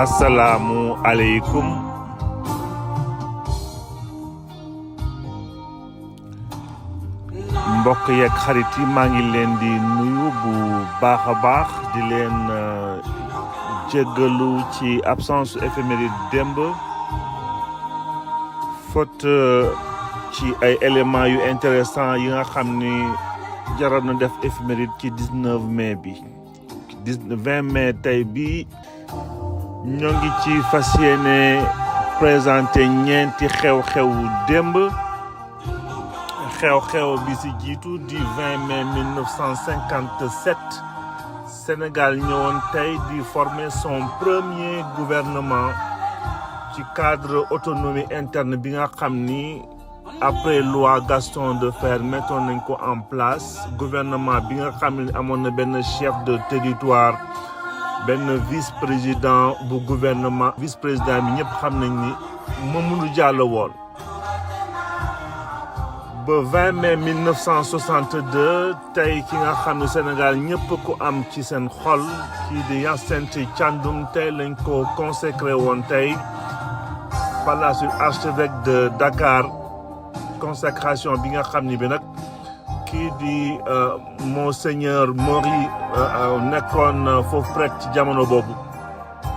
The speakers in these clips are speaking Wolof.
Assalamu alaikum. Mbokk yeeg xarit yi maa ngi leen di nuyu bu baax a baax di leen jéggalu ci absence éphéméride démb faute ci ay éléments yu intéressant yi nga xam ni jaroon na def éphéméride ci 19 mai bi 20 mai tey bi ñoo ngi ci fas yéene présenté ñeenti xew-xewu démb xew-xew bi ci jiitu di 20 mai 1957 Sénégal ñëwoon tey di former son premier gouvernement ci cadre autonomie interne bi nga xam ni après loi Gaston Defferre mettoon nañ ko en place gouvernement bi nga xam ni amoon na benn chef de territoire benn vice-président bu gouvernement vice-président bi ñëpp xam nañ ni Mamadou Diallo woon ba 20 mai 1962 tey ki nga xam ne Sénégal ñëpp ko am ci seen xol kii di Hyacinthe Thiandoum tey lañ ko consacré woon tey par la suite archevêque de Dakar consécration bi nga xam ni bi nag kii di Monseigneur Maury nekkoon foofu prêtre ci jamono boobu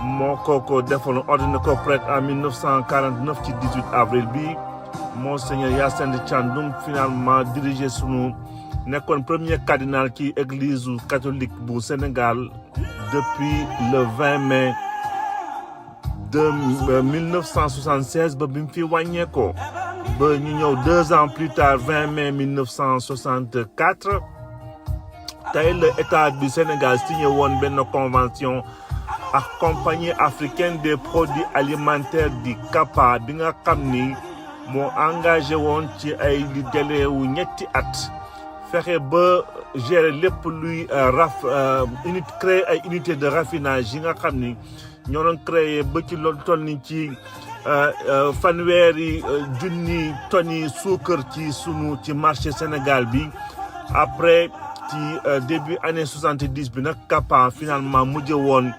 moo ko defoon ordonné ko prêtre en 1949 ci 18 avril bi Monseigneur Hyacinthe Thiandoum finalement dirigé sunu nekkoon premier cardinal ci église catholique bu Sénégal depuis le 20 mai 1976 ba bi mu fi wàññeekoo ba ñu ñëw 2 ans plus tard 20 mai 1964 tey la état du Sénégal signé woon benn convention ak compagnie africaine des produits alimentaires di CAPA bi nga xam ni moo engagé woon ci ay délai wu ñetti at fexe ba gérer lépp luy créer ay unité de raffinage yi nga xam ni ñoo doon créé ba ci loolu toll ni ci fanweeri junni tonni suukar ci marché Sénégal bi après ci début année 70 bi nag CAPA finalement mujj woon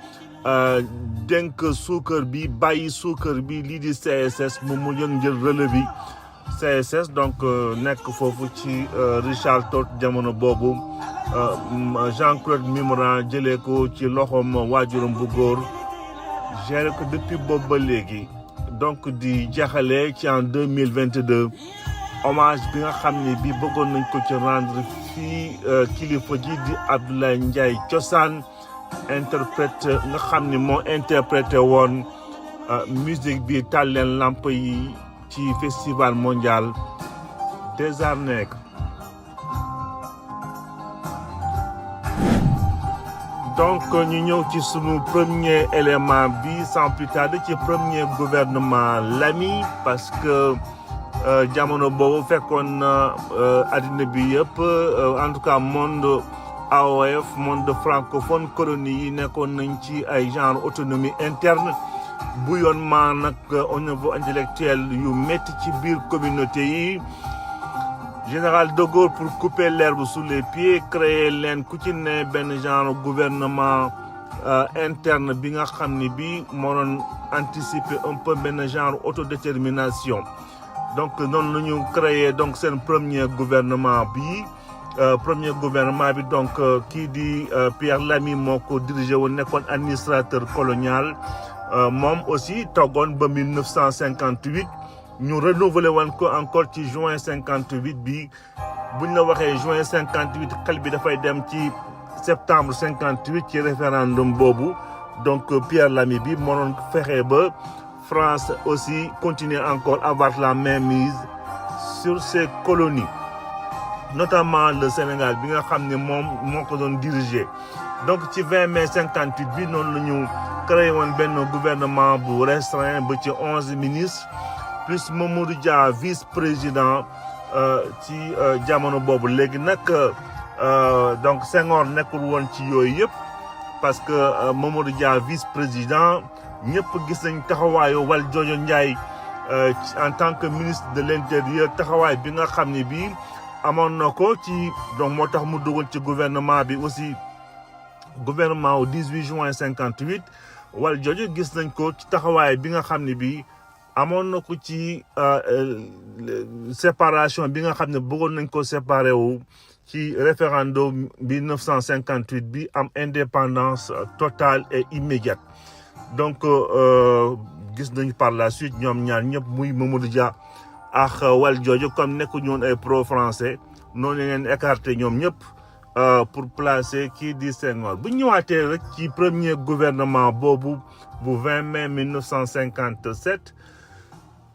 dénk suukar bi bàyyi suukar bi lii di CSS mu mujjoon jël relais bi CSS donc nekk foofu ci Richard Toll jamono boobu Jean-Claude Mimran jëlee ko ci loxoom waajuram bu góor géré ko depuis boobu ba léegi donc di jaxale ci en 2022 hommage bi nga xam ne bi bëggoon nañ ko ci rendre fii kilifa ji di Abdoulaye Ndiaye Cosaan interprète nga xam ni moo interprété woon musique bi Taal leen lamp yi ci festival mondial des arts nègres. donc ñu ñëw ci sunu premier élément bi sans plus tarder ci premier gouvernement Lamy parce que jamono boobu fekkoon na addina bi yëpp en tout cas monde AOF monde francophone colonie yi nekkoon nañ ci ay genre autonomie interne bouillonnement nag au niveau intellectuel yu métti ci biir communauté yi général de Gaulle pour couper l'herbe sous les pieds créer leen ku ci ne benn genre gouvernement interne bi nga xam ni bi moo doon anticiper un peu benn genre autodétermination donc noonu la ñu créer donc seen premier gouvernement bi donc kii di Pierre Lamy moo ko dirigé woon nekkoon administrateur colonial moom aussi toggoon ba 1958 ñu renouvelé woon ko encore ci juin 58 bi buñ la waxee juin 58 xel bi dafay dem ci septembre 58 ci référendum boobu donc Pierre Lamy bi moo doon fexe ba France aussi continue encore à avoir la mainmise sur ses colonies, notamment le Sénégal bi nga xam ne moom moo ko doon diriger. Donc ci 20 mai 58 bi noonu la ñu créé woon benn gouvernement bu restreint ba ci 11 ministres plus Mamadou Dia vice-président ci jamono boobu. Léegi nag donc Senghor nekkul woon ci yooyu yëpp parce que Mamadou Dia vice-président ñëpp gis nañ taxawaayu Valdiodio Ndiaye en tant que ministre de l'intérieur, taxawaay bi nga xam ne bii amoon na ko ci donc moo tax mu dugal ci gouvernement bi aussi gouvernement au 18 juin 58 Valdiodio gis nañ ko ci taxawaay bi nga xam ne bii amoon na ko ci séparation bi nga xam ne bëggoon nañ ko séparer wu ci référendum 1958 bi am indépendance totale et immédiate. Donc gis nañu par la suite ñoom ñaar ñëpp muy Mamadou Dia ak Valdiodio comme nekku ñoon ay pro-français noonu leen écarté ñoom ñëpp pour placer kii di Senghor. Bu ñëwaatee rek ci premier gouvernement boobu bu 20 mai 1957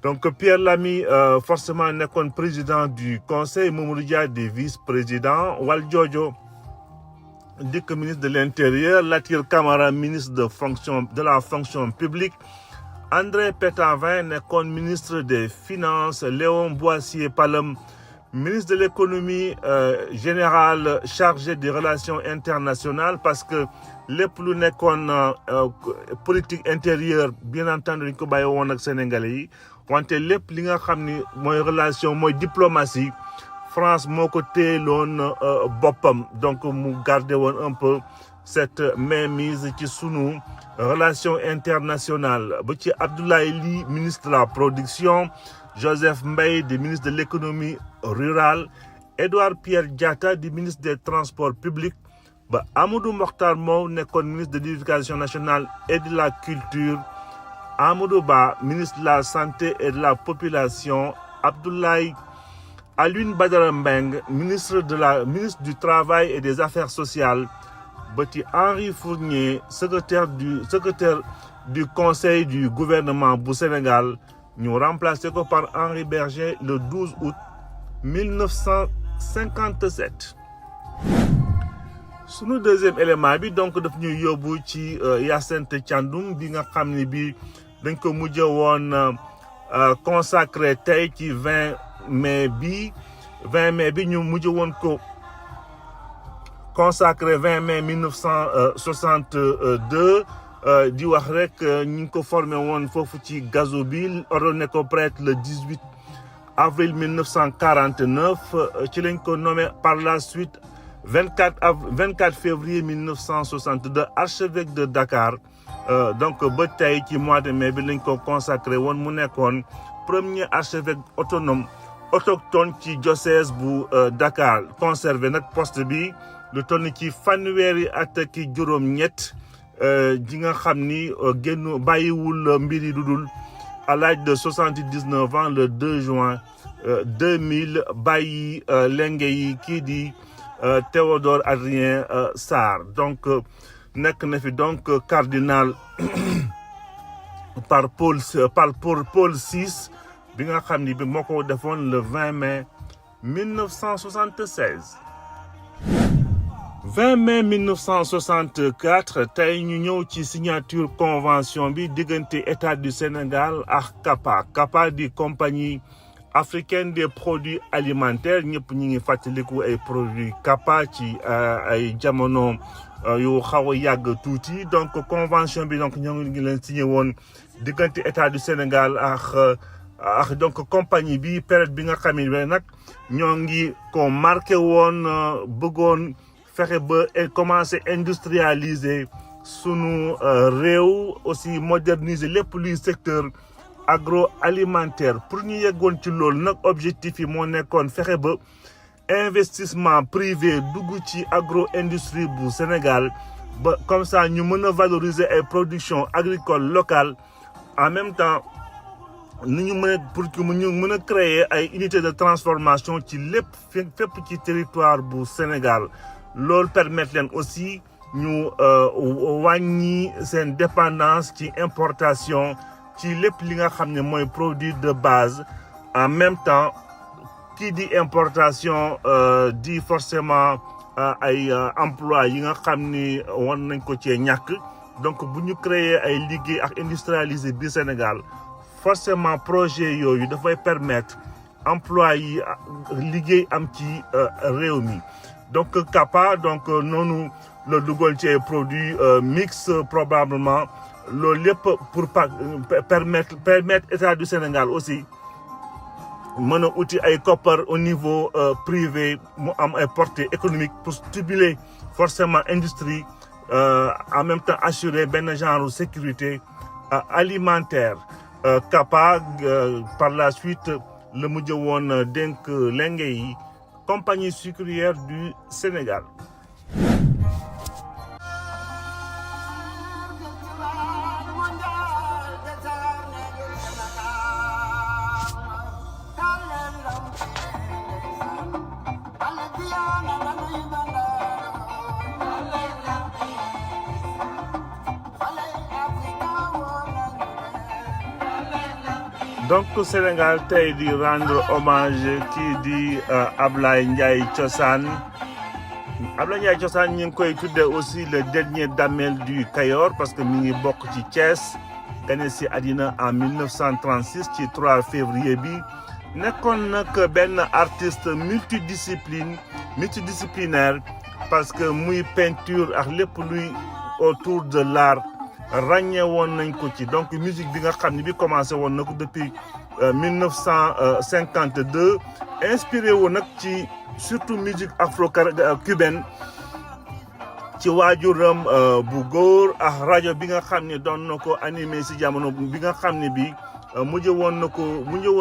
donc Pierre Lamy forcément nekkoon président du conseil, Mamadou Dia des vice-présidents, Valdiodio dikk ministre de l'intérieur, Latyr Camara ministre de la fonction publique, André Pétavin nekkoon ministre des finances, Léon Boissier Palem ministre de l'économie générale chargé des relations internationales parce que lépp lu nekkoon politique intérieure bien entendu dañ ko bàyyi woon ak sénégalais yi wante lépp li nga xam ni mooy relation mooy diplomatie France moo ko téyeloon boppam donc mu gardé woon un peu cette mainmise ci sunu relation internationale ba ci Abdoulaye Ly ministre de la production, Joseph Mbaye di ministre de l'économie rurale, Édouard Pierre Diatta di ministre des transports publics ba Amadou Mokhtar Mbow nekkoon ministre de l'éducation nationale et de la culture, Amadou Ba ministre de la santé et de la population, Alioune Badara Mbengue ministre du travail et des affaires sociales ba ci Henri Fournier secrétaire du conseil du gouvernement bu Sénégal ñu remplacé ko par Henri Berger le 12 août 1957. Sunu deuxième élément bi donc daf ñuy yóbbu ci Hyacinthe Thiandoum bi nga xam ne bi dañ ko mujjee woon consacré tey ci 20 mai bi ñu mujjee woon ko consacré 20 mai 1962 di wax rek ñu ngi ko formé woon foofu ci Gazobile ordonné ko prêtre le 18 avril 1949 ci lañ ko nommé par la suite 24 février 1962 archevêque de Dakar donc ba tey ci mois de mai bi lañ ko consacré woon mu nekkoon premier archevêque autochtone ci diocèse bu Dakar conservé nag poste bi lu toll ci fanweeri at ak juróom-ñett ji nga xam ni génn bàyyiwul mbir yi dudul à l'âge de 79 ans le 2 juin 2000 bàyyi lenge yi kii di Théodore Adrien Sarr donc nekk na fi donc cardinal par Paul VI bi nga xam ni bi moo ko defoon le 20 mai 1976. 20 mai 1964 tey ñu ñëw ci signature convention bi diggante État du Sénégal ak CAPA di compagnie africaine des produits alimentaires ñëpp ñi ngi fàttaliku ay produits CAPA ci ay jamono yu xaw a yàgg tuuti donc convention bi donc ñoo ngi leen signé woon diggante État du Sénégal ak donc compagnie bi période bi nga xam ne nag ñoo ngi ko marqué woon bëggoon fexe ba commencer industrialiser sunu réew aussi moderniser lépp luy secteur agroalimentaire pour ñu yeggoon ci loolu nag objectif yi moo nekkoon fexe ba investissement privé dugg ci agro-industrie bu Sénégal ba comme ça ñu mën a valoriser ay production agricole locale en même temps ni ñu mën a pour que ñu mën a créer ay unités de transformation ci lépp fépp ci territoire bu Sénégal loolu permettre leen aussi ñu wàññi seen dépendance ci importation ci lépp li nga xam ne mooy produit de base en même temps qui dit importation dit forcément ay emploi yi nga xam ni war nañ ko cee ñàkk donc bu ñu créer ay liggéey ak industrialiser bi Sénégal forcément projet yooyu dafay permettre emploi yi liggéey am ci réew mi donc CAPA donc noonu la dugal ci produit mix probablement loolu lépp pour permettre état du Sénégal aussi mën a uti ay koppar au niveau privé mu am ay portée économique pour stimuler forcément industrie en même temps assurer benn genre sécurité alimentaire CAPA par la suite la mujj woon dénk lenge yi compagnie sucrière du Sénégal. donc Sénégal tey di rendre hommage kii di Ablaye Ndiaye Thiossane Ablaye Ndiaye Thiossane ñu ngi koy tuddee aussi le dernier damel du Kayor parce que mi ngi bokk ci Thiès gane si àddina en 1936 ci 3 février bi nekkoon nag benn artiste multidisciplinaire parce que muy peinture ak lépp luy autour de l'art ràññee woon nañ ko ci donc musique bi nga xam ne bi commencé woon na ko depuis 1952 inspiré woon nag ci surtout musique afro-cubaine ci waajuram bu góor ak rajo bi nga xam ne doon na ko animé si jamono bi nga xam ne bi mujj woon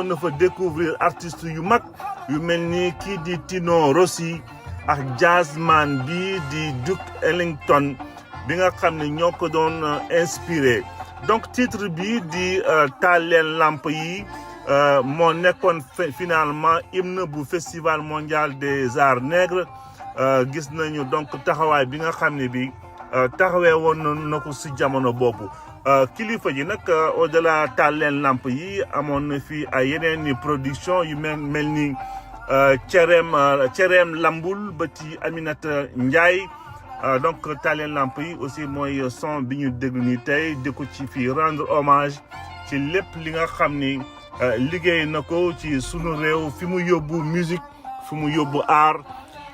na fa découvrir artistes yu mag yu mel ni kii di Tino Rossi ak jazzman bi di Duke Ellington bi nga xam ne ñoo ko doon inspiré donc titre bi di taal leen lamp yi moo nekkoon finalement hymne bu festival mondial des arts nègres gis nañu donc taxawaay bi nga xam ne bi taxawee woon na ko si jamono boobu kilifa ji nag au delà taal leen lamp yi amoon na fi ay yeneen ni production yu mel ni cereem lambul ba ci Aminata Ndiaye donc Talen Lamp yi aussi mooy son bi ñu déglu ni tey di ko ci fii rendre hommage ci lépp li nga xam ni liggéey na ko ci sunu réew fi mu yóbbu musique fi mu yóbbu art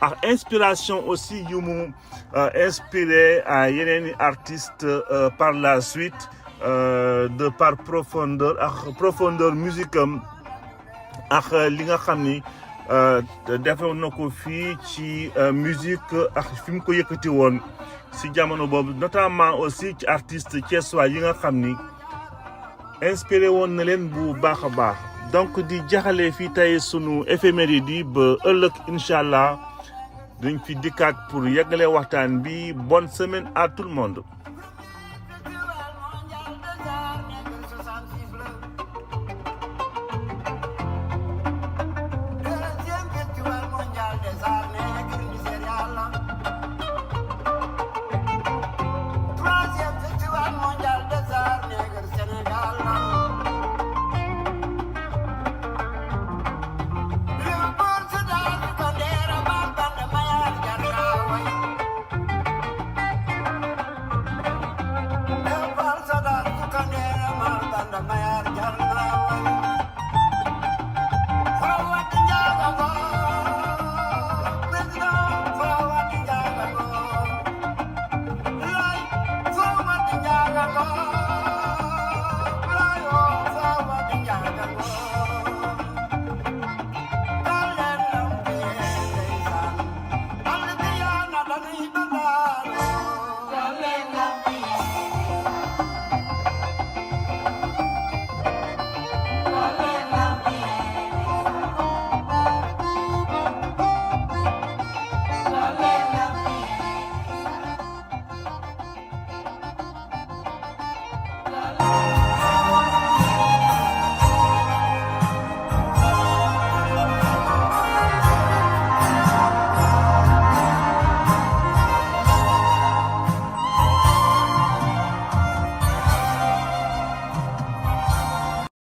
ak inspiration aussi yu mu inspiré yeneen i artistes par la suite de par profondeur musique am ak li nga xam ni defoon na ko fii ci musique ak fi mu ko yëkkati woon si jamono boobu notamment aussi ci artiste thiessois yi nga xam ni inspiré woon na leen bu baax a baax donc di jaxale fii tey sunu éphéméride yi ba ëllëg incha allah dañ fi dikkaat pour yeggale waxtaan bi bonne semaine à tout le monde. Mayar